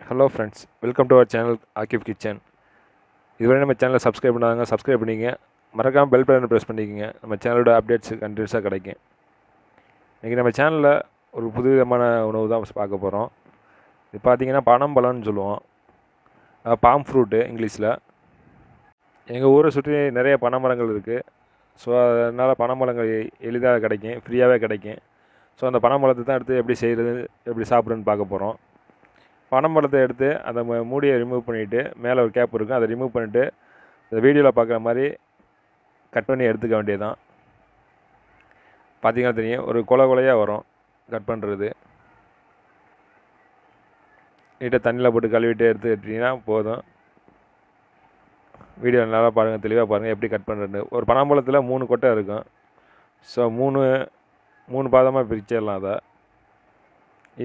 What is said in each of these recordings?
Hello friends, welcome to our channel Aakib kitchen. இதுவரை நம்ம சேனலை சப்ஸ்கிரைப் பண்ணாங்க, சப்ஸ்கிரைப் பண்ணிங்க. மறக்காமல் பெல் பட்டனை ப்ரெஸ் பண்ணிக்கோங்க. நம்ம சேனலோட அப்டேட்ஸ் கண்டினியூஸாக கிடைக்கும். இன்றைக்கி நம்ம சேனலில் ஒரு புதுவிதமான உணவு தான் பார்க்க போகிறோம். இது பார்த்திங்கன்னா பனம்பழம்னு சொல்லுவோம், பாம் ஃப்ரூட்டு இங்கிலீஷில். எங்கள் ஊரை சுற்றி நிறைய பனைமரங்கள் இருக்குது. ஸோ அதனால் பனைமரங்கள் எளிதாக கிடைக்கும், ஃப்ரீயாகவே கிடைக்கும். ஸோ அந்த பனைமரத்தை தான் எடுத்து எப்படி செய்கிறது, எப்படி சாப்பிட்றதுன்னு பார்க்க போகிறோம். பனம்பழத்தை எடுத்து அந்த மூடியை ரிமூவ் பண்ணிவிட்டு, மேலே ஒரு கேப் இருக்கும், அதை ரிமூவ் பண்ணிவிட்டு இந்த வீடியோவில் பார்க்குற மாதிரி கட் பண்ணி எடுத்துக்க வேண்டியது தான். பார்த்திங்கன்னா தெரியும், ஒரு கொலையாக வரும் கட் பண்ணுறது. நீட்டாக தண்ணியில் போட்டு கழுவிட்டு எடுத்துக்கிட்டிங்கன்னா போதும். வீடியோ நல்லா பாருங்கள், தெளிவாக பாருங்கள் எப்படி கட் பண்ணுறது. ஒரு பனம்பழத்தில் 3 கொட்டை இருக்கும். ஸோ மூணு பாதமாக பிரிச்சிடலாம். அதை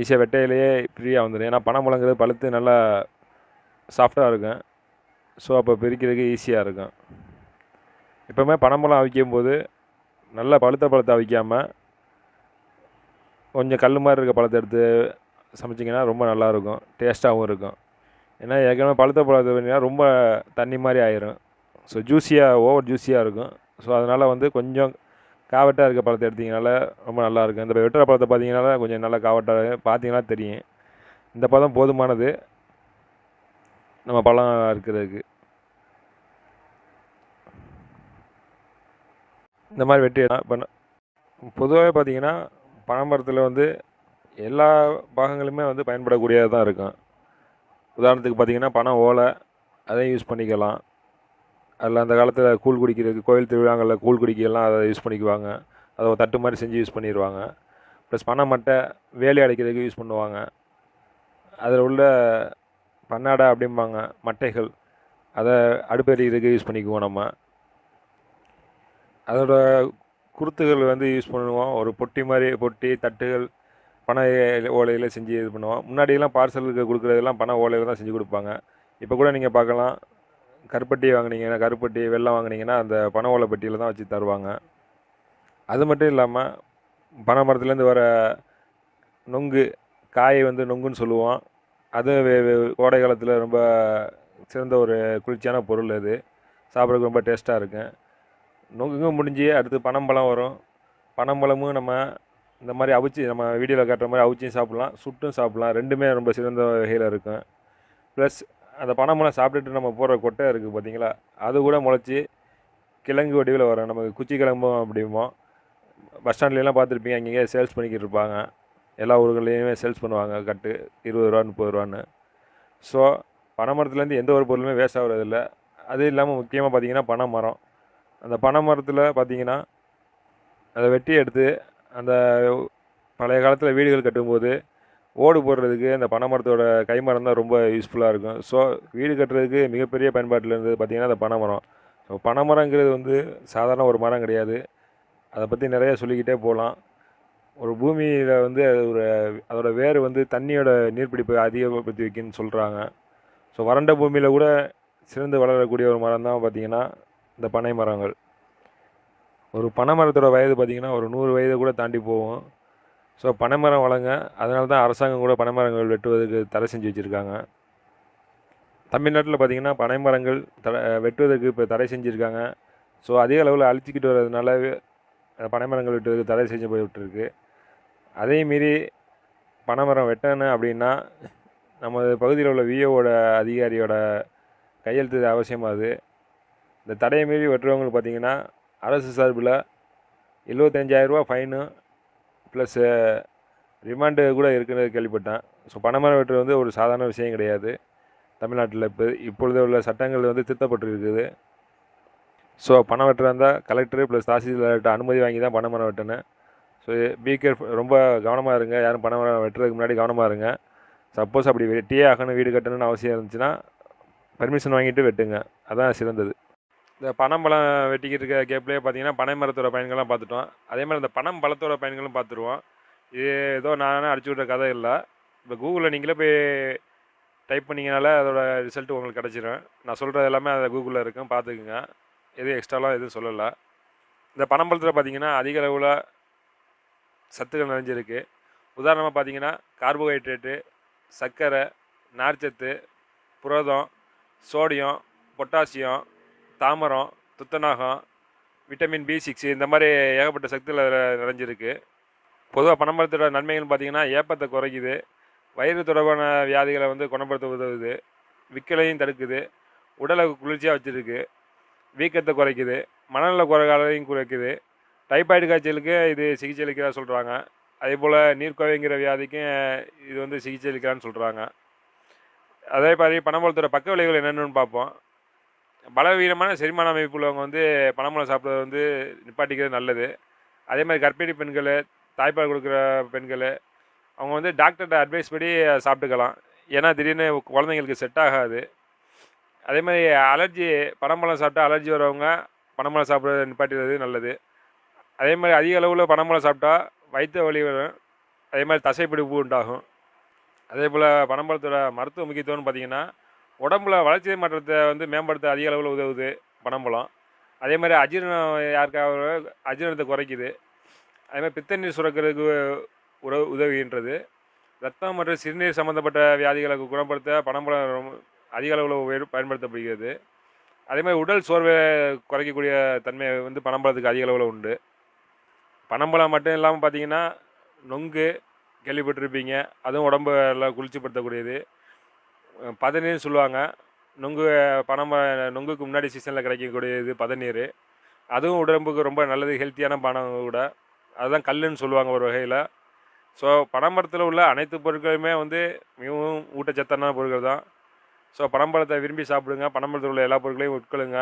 ஈஸியாக வெட்டையிலேயே ஃப்ரீயாக வந்துடும். ஏன்னா பனம்பழங்கிறது பழுத்து நல்லா சாஃப்டாக இருக்கும். ஸோ அப்போ பிரிக்கிறதுக்கு ஈஸியாக இருக்கும். எப்போவுமே பனம்பழம் அவிக்கும் போது நல்லா பழுத்த பழத்தை அவிக்காமல் கொஞ்சம் கல் மாதிரி இருக்க பழத்தை எடுத்து சமைச்சிங்கன்னா ரொம்ப நல்லாயிருக்கும், டேஸ்ட்டாகவும் இருக்கும். ஏன்னா ஏற்கனவே பழுத்த பழத்தை பார்த்தீங்கன்னா ரொம்ப தண்ணி மாதிரி ஆயிரும். ஸோ ஓவர் ஜூஸியாக இருக்கும். ஸோ அதனால் கொஞ்சம் காவட்டாக இருக்க பழத்தை எடுத்திங்கனால ரொம்ப நல்லாயிருக்கும். இந்த வெட்டுற பழத்தை பார்த்தீங்கனால கொஞ்சம் நல்லா காவட்டாக பார்த்தீங்கன்னா தெரியும். இந்த பழம் போதுமானது நம்ம பழம் இருக்கிறதுக்கு. இந்த மாதிரி வெட்டி பண்ண பொதுவாகவே பார்த்திங்கன்னா பனைமரத்தில் எல்லா பாகங்களுமே பயன்படக்கூடியதாக தான் இருக்கும். உதாரணத்துக்கு பார்த்திங்கன்னா பனை ஓலை, அதையும் யூஸ் பண்ணிக்கலாம். அதில் அந்த காலத்தில் கூழ் குடிக்கிறதுக்கு, கோயில் திருவிழாங்களில் கூழ் குடிக்கலாம் அதை யூஸ் பண்ணிக்குவாங்க. அதை ஒரு தட்டு மாதிரி செஞ்சு யூஸ் பண்ணிடுவாங்க. ப்ளஸ் பனை மட்டை வேலி அடைக்கிறதுக்கு யூஸ் பண்ணுவாங்க. அதில் உள்ள பன்னாடை அப்படிம்பாங்க மட்டைகள், அதை அடுப்பெறிகிறதுக்கு யூஸ் பண்ணிக்குவோம். நம்ம அதோட குருத்துகள் யூஸ் பண்ணுவோம். ஒரு பொட்டி தட்டுகள் பனை ஓலையில் செஞ்சு இது பண்ணுவோம். முன்னாடியெல்லாம் பார்சலுக்கு கொடுக்குறதெல்லாம் பனை ஓலையில் தான் செஞ்சு கொடுப்பாங்க. இப்போ கூட நீங்கள் பார்க்கலாம், கருப்பட்டி வாங்கினீங்கன்னா, கருப்பட்டி வெல்லம் வாங்கினீங்கன்னா அந்த பனை ஓலை பெட்டியில் தான் வச்சு தருவாங்க. அது மட்டும் இல்லாமல் பனை மரத்துலேருந்து வர நொங்கு காயை நொங்குன்னு சொல்லுவோம். அதுவும் கோடை காலத்தில் ரொம்ப சிறந்த ஒரு குளிர்ச்சியான பொருள். அது சாப்பிட்றதுக்கு ரொம்ப டேஸ்ட்டாக இருக்கும். நொங்கும் முடிஞ்சு அடுத்து பனம்பழம் வரும். பனம்பழமும் நம்ம இந்த மாதிரி அவிச்சு, நம்ம வீடியோவில் காட்டுற மாதிரி அவிச்சும் சாப்பிட்லாம், சுட்டும் சாப்பிட்லாம். ரெண்டுமே ரொம்ப சிறந்த வகையில் இருக்கும். ப்ளஸ் அந்த பனம்பழம் சாப்பிட்டுட்டு நம்ம போடுற கொட்டை இருக்குது பார்த்திங்களா, அது கூட முளைச்சி கிழங்கு வடிவில் வரும். நமக்கு குச்சி கிழம்பும் அப்படிமோ. பஸ் ஸ்டாண்ட்லாம் பார்த்துருப்பீங்க, அங்கேயே சேல்ஸ் பண்ணிக்கிட்டு இருப்பாங்க. எல்லா ஊர்கள்லேயுமே சேல்ஸ் பண்ணுவாங்க, கட்டு 20 ரூபா 30 ரூபான்னு. ஸோ பனைமரத்துலேருந்து எந்த ஒரு பொருளுமே வேஸ்ட் ஆகுறதில்ல. அது இல்லாமல் முக்கியமாக பார்த்திங்கன்னா பனை மரம். அந்த பனை மரத்தில் பார்த்திங்கன்னா அதை வெட்டி எடுத்து அந்த பழைய காலத்தில் வீடுகள் கட்டும்போது ஓடு போடுறதுக்கு அந்த பனை மரத்தோட கைமரம் தான் ரொம்ப யூஸ்ஃபுல்லாக இருக்கும். ஸோ வீடு கட்டுறதுக்கு மிகப்பெரிய பயன்பாட்டில் இருந்தது பார்த்திங்கன்னா அந்த பனை மரம். ஸோ பனை மரங்கிறது சாதாரண ஒரு மரம் கிடையாது. அதை பற்றி நிறைய சொல்லிக்கிட்டே போகலாம். ஒரு பூமியில் அதோட வேர் தண்ணியோட நீர்பிடிப்பை அதிகப்படுத்தி வைக்குன்னு சொல்கிறாங்க. ஸோ வறண்ட பூமியில் கூட சிறந்து வளரக்கூடிய ஒரு மரம் தான் பார்த்திங்கன்னா இந்த பனை மரங்கள். ஒரு பனை மரத்தோட வயது பார்த்திங்கன்னா ஒரு 100 வயது கூட தாண்டி போகும். ஸோ பனைமரம் வளங்க, அதனால தான் அரசாங்கம் கூட பனைமரங்கள் வெட்டுவதற்கு தடை செஞ்சு வச்சுருக்காங்க. தமிழ்நாட்டில் பார்த்திங்கன்னா பனைமரங்கள் வெட்டுவதற்கு இப்போ தடை செஞ்சுருக்காங்க. ஸோ அதிக அளவில் அழிச்சிக்கிட்டு வர்றதுனால பனைமரங்கள் வெட்டுவதற்கு தடை செஞ்சு போய்விட்டுருக்கு. அதே மீறி பனைமரம் வெட்டணும் அப்படின்னா நம்ம பகுதியில் உள்ள விஓவோட அதிகாரியோட கையெழுத்து அவசியமாகுது. இந்த தடையை மீறி வெட்டுறவங்களுக்கு பார்த்திங்கன்னா அரசு சார்பில் 75,000 ரூபா ஃபைனு ப்ளஸ் ரிமாண்டு கூட இருக்குன்னு கேள்விப்பட்டேன். ஸோ பனைமரம் வெட்டுறது ஒரு சாதாரண விஷயம் கிடையாது. தமிழ்நாட்டில் இப்பொழுது உள்ள சட்டங்கள் திருத்தப்பட்டிருக்குது. ஸோ பனை வெட்டுறா இருந்தால் கலெக்டர் ப்ளஸ் தாசில்தார்கிட்ட அனுமதி வாங்கி தான் பனைமரம் வெட்டணும். ஸோ பி கேர்ஃபுல், ரொம்ப கவனமாக இருங்க. யாரும் பனைமரம் வெட்டுறதுக்கு முன்னாடி கவனமாக இருங்க. சப்போஸ் அப்படி வெட்டியே ஆகணும், வீடு கட்டணும்னு அவசியம் இருந்துச்சுன்னா பர்மிஷன் வாங்கிட்டு வெட்டுங்க, அதான் சிறந்தது. இந்த பனம்பழம் வெட்டிக்கிட்டு இருக்க கேப்லேயே பார்த்தீங்கன்னா பனை மரத்தோட பயன்கள்லாம் பார்த்துட்டோம். அதே மாதிரி இந்த பனம்பழத்தோட பயன்களும் பார்த்துருவோம். இது ஏதோ நானே அடிச்சு விட்ற கதை இல்லை. இப்போ கூகுளில் நீங்களே போய் டைப் பண்ணிங்கனால அதோட ரிசல்ட் உங்களுக்கு கிடச்சிரும். நான் சொல்கிறது எல்லாமே அதை கூகுளில் இருக்கும், பார்த்துக்குங்க. எதுவும் எக்ஸ்ட்ராலாம் எதுவும் சொல்லலை. இந்த பனம்பழத்தில் பார்த்திங்கன்னா அதிக அளவில் சத்துக்கள் நிறைஞ்சிருக்கு. உதாரணமாக பார்த்திங்கன்னா கார்போஹைட்ரேட்டு, சர்க்கரை, நார்ச்சத்து, புரதம், சோடியம், பொட்டாசியம், தாமரம், துத்தநாகம், விட்டமின் B6 இந்த மாதிரி ஏகப்பட்ட சக்திகள் அதில் நிறைஞ்சிருக்கு. பொதுவாக பனைமரத்தோட நன்மைகள்னு பார்த்தீங்கன்னா ஏப்பத்தை குறைக்குது, வயிறு தொடர்பான வியாதிகளை வந்து குணப்படுத்த உதவுது, விக்கலையும் தடுக்குது, உடலை குளிர்ச்சியாக வச்சுருக்கு, வீக்கத்தை குறைக்குது, மனநல குறைகளையும் குறைக்குது, டைபாய்டு காய்ச்சலுக்கு இது சிகிச்சை அளிக்கிறதா சொல்கிறாங்க. அதே போல் நீர்க்கோவைங்கிற வியாதிக்கும் இது வந்து சிகிச்சை அளிக்கிறான்னு சொல்கிறாங்க. அதே மாதிரி பனைமரத்தோட பக்க விளைவுகள் என்னென்னு பார்ப்போம். பலவீனமான செரிமான அமைப்பு உள்ளவங்க வந்து பனைமரம் சாப்பிட்றது வந்து நிப்பாட்டிக்கிறது நல்லது. அதே மாதிரி கர்ப்பிணி பெண்கள், தாய்ப்பால் கொடுக்குற பெண்கள், அவங்க வந்து டாக்டர்கிட்ட அட்வைஸ் படி சாப்பிட்டுக்கலாம். ஏன்னா திடீர்னு குழந்தைங்களுக்கு செட் ஆகாது. அதே மாதிரி அலர்ஜி, பனம்பழம் சாப்பிட்டா அலர்ஜி வரவங்க பனம்பழம் சாப்பிட்றது நிப்பாட்டிடுறது நல்லது. அதே மாதிரி அதிக அளவில் பனம்பழம் சாப்பிட்டா வயிற்று வலி வரும், அதே மாதிரி தசைப்பிடிப்பு உண்டாகும். அதே போல் பனம்பழத்தோட மருத்துவ முக்கியத்துவம்னு பார்த்திங்கன்னா உடம்புல வளர்ச்சி மாற்றத்தை வந்து மேம்படுத்த அதிக அளவில் உதவுது பனம்பழம். அதே மாதிரி அஜீரணம் யாருக்காவது அஜீரணத்தை குறைக்குது. அதே மாதிரி பித்தநீர் சுரக்கிறதுக்கு உதவுகின்றது. ரத்தம் மற்றும் சிறுநீர் சம்மந்தப்பட்ட வியாதிகளை குணப்படுத்த பனம்பழம் அதிக அளவில் பயன்படுத்தப்படுகிறது. அதே மாதிரி உடல் சோர்வை குறைக்கக்கூடிய தன்மை வந்து பனம்பழத்துக்கு அதிக அளவில் உண்டு. பனம்பழம் மட்டும் இல்லாமல் பார்த்தீங்கன்னா நொங்கு கேள்விப்பட்டிருப்பீங்க, அதுவும் உடம்பு எல்லாம் குளிர்ச்சிப்படுத்தக்கூடியது. பதநீர்னு சொல்லுவாங்க. நொங்கு நொங்குக்கு முன்னாடி சீசனில் கிடைக்கக்கூடியது பதநீர். அதுவும் உடம்புக்கு ரொம்ப நல்லது, ஹெல்த்தியான பானம் கூட. அதுதான் கல்லுன்னு சொல்லுவாங்க ஒரு வகையில். ஸோ பனைமரத்தில் உள்ள அனைத்து பொருட்களுமே வந்து மிகவும் ஊட்டச்சத்தான பொருட்கள் தான். ஸோ பனம்பழத்தை விரும்பி சாப்பிடுங்க. பனம்பழத்தில் உள்ள எல்லா பொருட்களையும் உட்கொள்ளுங்க,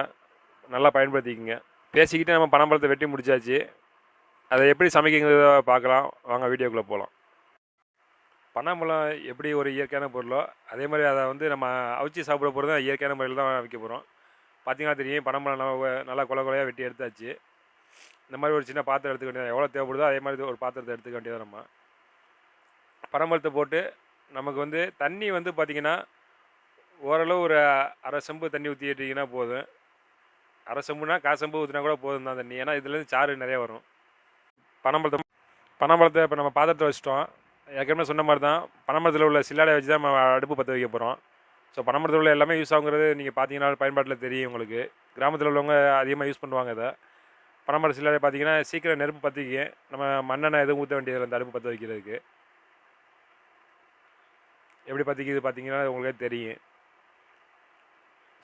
நல்லா பயன்படுத்திக்கங்க. பேசிக்கிட்டே நம்ம பனம்பழத்தை வெட்டி முடிச்சாச்சு. அதை எப்படி சமைக்கிறத பார்க்கலாம் வாங்க, வீடியோக்குள்ளே போகலாம். பனைமரம் எப்படி ஒரு இயற்கையான பொருளோ அதே மாதிரி அதை வந்து நம்ம அவிச்சு சாப்பிட போகிறது தான் இயற்கையான முறையில் தான் வைக்க போகிறோம். பார்த்திங்கன்னா தெரியும், பனைமரம் நல்லா கொலை கொலையாக வெட்டி எடுத்தாச்சு. இந்த மாதிரி ஒரு சின்ன பாத்திரம் எடுத்துக்க வேண்டியது, எவ்வளோ தேவைப்படுதோ அதே மாதிரி ஒரு பாத்திரத்தை எடுத்துக்க வேண்டியது. நம்ம பனைமரத்தை போட்டு நமக்கு வந்து தண்ணி வந்து பார்த்திங்கன்னா ஓரளவு ஒரு அரை செம்பு தண்ணி ஊற்றிட்டிங்கன்னா போதும். அரை செம்புனா காசெம்பு ஊற்றினா கூட போதும் தான் தண்ணி, ஏன்னா இதுலேருந்து சாறு நிறைய வரும். பனைமரத்தை இப்போ நம்ம பாத்திரத்தை வச்சிட்டோம். ஏற்கனவே சொன்ன மாதிரி தான் பனைமரத்தில் உள்ள சில்லாடை வச்சு தான் நம்ம அடுப்பு பற்ற வைக்க போகிறோம். ஸோ பனைமரத்தில் உள்ள எல்லாமே யூஸ் ஆகுங்கிறது நீங்கள் பார்த்தீங்கன்னா பயன்பாட்டில் தெரியும் உங்களுக்கு. கிராமத்தில் உள்ளவங்க அதிகமாக யூஸ் பண்ணுவாங்க இதை. பனைமர சில்லாடை பார்த்தீங்கன்னா சீக்கிரம் நெருப்பு பற்றிக்க, நம்ம மண்ணெண்ணெய் எதுவும் ஊற்ற வேண்டியதில்லை அந்த அடுப்பு பற்ற வைக்கிறதுக்கு. எப்படி பற்றிக்கிது பார்த்தீங்கன்னா உங்களுக்கே தெரியும்.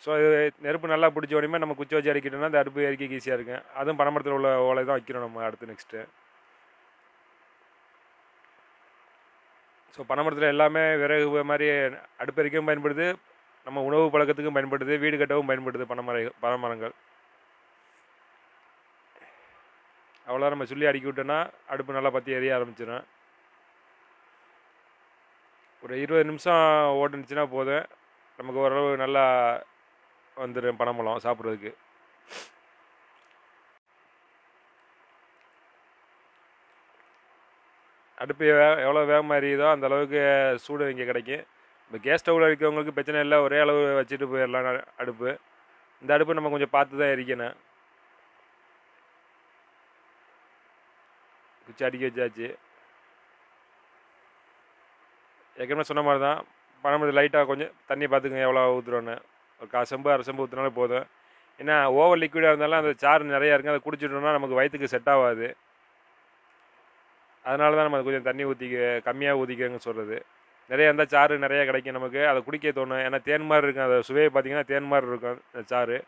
ஸோ இது நெருப்பு நல்லா பிடிச்ச உடனே நம்ம குச்சி வச்சு அடிக்கிட்டோம்னா அந்த அடுப்பு எரிக்க ஈஸியாக இருக்கும். அதுவும் பனைமரத்தில் உள்ள ஓலை தான் வைக்கிறோம் நம்ம அடுத்து நெக்ஸ்ட்டு. ஸோ பனைமரத்தில் எல்லாமே விறகு மாதிரி அடுப்பெரிக்கவும் பயன்படுது, நம்ம உணவு பழக்கத்துக்கும் பயன்படுது, வீடு கட்டவும் பயன்படுது பனைமரங்கள். அவ்வளோ நம்ம சொல்லி அடுக்கி விட்டோன்னா அடுப்பு நல்லா பற்றி எரிய ஆரம்பிச்சிடும். ஒரு 20 நிமிஷம் ஓட்டுனுச்சுன்னா போதும், நமக்கு ஓரளவு நல்லா வந்துடும் பனைமரம் சாப்பிட்றதுக்கு. அடுப்பு எவ்வளோ வேகமாக எரியுதோ அந்த அளவுக்கு சூடு இங்கே கிடைக்கும். இப்போ கேஸ் ஸ்டவ்வில் இருக்கிறவங்களுக்கு பிரச்சனை இல்லை, ஒரே அளவு வச்சுட்டு போயிடலாம் அடுப்பு. இந்த அடுப்பு நம்ம கொஞ்சம் பார்த்து தான் எரிக்கணும். குச்சி அடுக்கி வச்சாச்சு. ஏற்கனவே சொன்ன மாதிரி தான் பனைமரத்தில் லைட்டாக கொஞ்சம் தண்ணி பார்த்துக்கங்க எவ்வளோ ஊற்றுறோன்னு. ஒரு செம்பு அரை செம்பு ஊற்றினாலும் போதும். ஏன்னா ஓவர் லிக்விடாக இருந்தாலும் அந்த சாறு நிறையா இருக்குது, அதை குடிச்சிட்டோம்னா நமக்கு வயிற்றுக்கு செட் ஆகாது. அதனால தான் நம்ம கொஞ்சம் தண்ணி கம்மியாக ஊற்றிக்கங்கன்னு சொல்கிறது. நிறையா இருந்தால் சாறு நிறையா கிடைக்கும் நமக்கு, அதை குடிக்க தோணும். ஏன்னா தேன் மாதிரி இருக்கும், அதை சுவையை பார்த்திங்கன்னா தேன் மாதிரி இருக்கும் அந்த சாறு.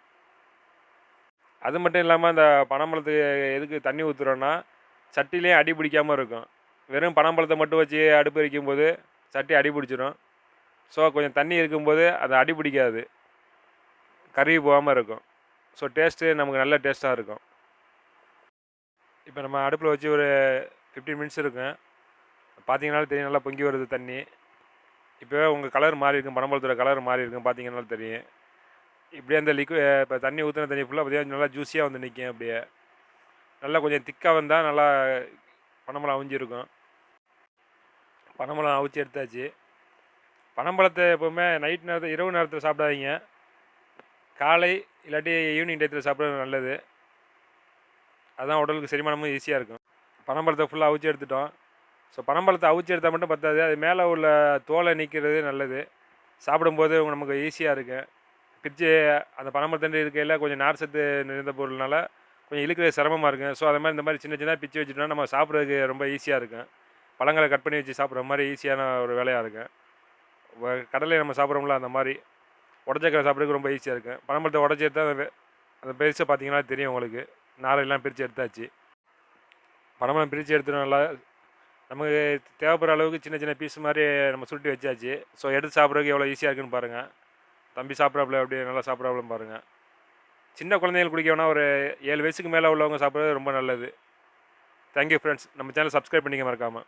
அது மட்டும் இல்லாமல் அந்த பனைமரத்துக்கு எதுக்கு தண்ணி ஊற்றுறோன்னா சட்டிலையும் அடி பிடிக்காமல் இருக்கும். வெறும் பனைமரத்தை மட்டும் வச்சு அடுப்பு வைக்கும்போது சட்டி அடி பிடிச்சிடும். ஸோ கொஞ்சம் தண்ணி இருக்கும்போது அது அடி பிடிக்காது, கருகி போகாமல் இருக்கும். ஸோ டேஸ்ட்டு நமக்கு நல்ல டேஸ்ட்டாக இருக்கும். இப்போ நம்ம அடுப்பில் வச்சு ஒரு 15 மினிட்ஸ் இருக்கும். பார்த்தீங்கன்னாலும் தெரியும், நல்லா பொங்கி வருது தண்ணி. இப்போ உங்கள் கலர் மாறி இருக்கும், பனைமரத்தோட கலர் மாறி இருக்கும், பார்த்தீங்கன்னாலும் தெரியும். இப்படியே அந்த இப்போ தண்ணி ஊற்றின தண்ணி ஃபுல்லாக பார்த்தீங்கன்னா நல்லா ஜூஸியாக வந்து நிற்கும். அப்படியே நல்லா கொஞ்சம் திக்காக வந்தால் நல்லா பனைமரம் அவிஞ்சிருக்கும். பனைமரம் அவிச்சு எடுத்தாச்சு. பனைமரத்தை எப்போவுமே நைட் நேரத்தில், இரவு நேரத்தில் சாப்பிடாதீங்க, காலை இல்லாட்டி ஈவினிங் டயத்தில் சாப்பிட்றது நல்லது. அதுதான் உடலுக்கு செரிமானமும் ஈஸியாக இருக்கும். பனைமரத்தை ஃபுல்லாக அவிச்சு எடுத்துட்டோம். ஸோ பனைமரத்தை அவிச்சு எடுத்தால் மட்டும் பத்தாது, அது மேலே உள்ள தோலை நீக்கிறது நல்லது. சாப்பிடும்போது நமக்கு ஈஸியாக இருக்கும். பிரித்து அந்த பனைமரத்தண்டு இருக்கையில் கொஞ்சம் நார் சத்து நிறைந்த பொருள்னால கொஞ்சம் இழுக்கிறது சிரமமாக இருக்கும். ஸோ அது மாதிரி இந்த மாதிரி சின்ன சின்னதாக பிச்சு வச்சுட்டோம்னா நம்ம சாப்பிட்றதுக்கு ரொம்ப ஈஸியாக இருக்கும். பழங்களை கட் பண்ணி வச்சு சாப்பிட்ற மாதிரி ஈஸியான ஒரு வேலையாக இருக்கும். கடலை நம்ம சாப்பிட்றோம்ல அந்த மாதிரி உடச்சக்கரை சாப்பிட்றதுக்கு ரொம்ப ஈஸியாக இருக்கும். பனைமரத்தை உடச்சி எடுத்தால் அந்த பெருசாக பார்த்தீங்கன்னா தெரியும் உங்களுக்கு. நாரெல்லாம் பிரித்து எடுத்தாச்சு. பனைமரம் பிரித்து எடுத்துட்டு நல்லா நமக்கு தேவைப்படுற அளவுக்கு சின்ன சின்ன பீஸ் மாதிரி நம்ம சுருட்டி வச்சாச்சு. ஸோ எடுத்து சாப்பிட்றதுக்கு எவ்வளோ ஈஸியாக இருக்குன்னு பாருங்கள். தம்பி சாப்பிட்றாப்புல அப்படியே நல்லா சாப்பிட்றாப்புலன்னு பாருங்கள். சின்ன குழந்தைகள் குடிக்க வேணால் ஒரு 7 வயசுக்கு மேலே உள்ளவங்க சாப்பிட்றது ரொம்ப நல்லது. Thank you friends. நம்ம சேனல் சப்ஸ்கிரைப் பண்ணிக்க மறக்காமல்.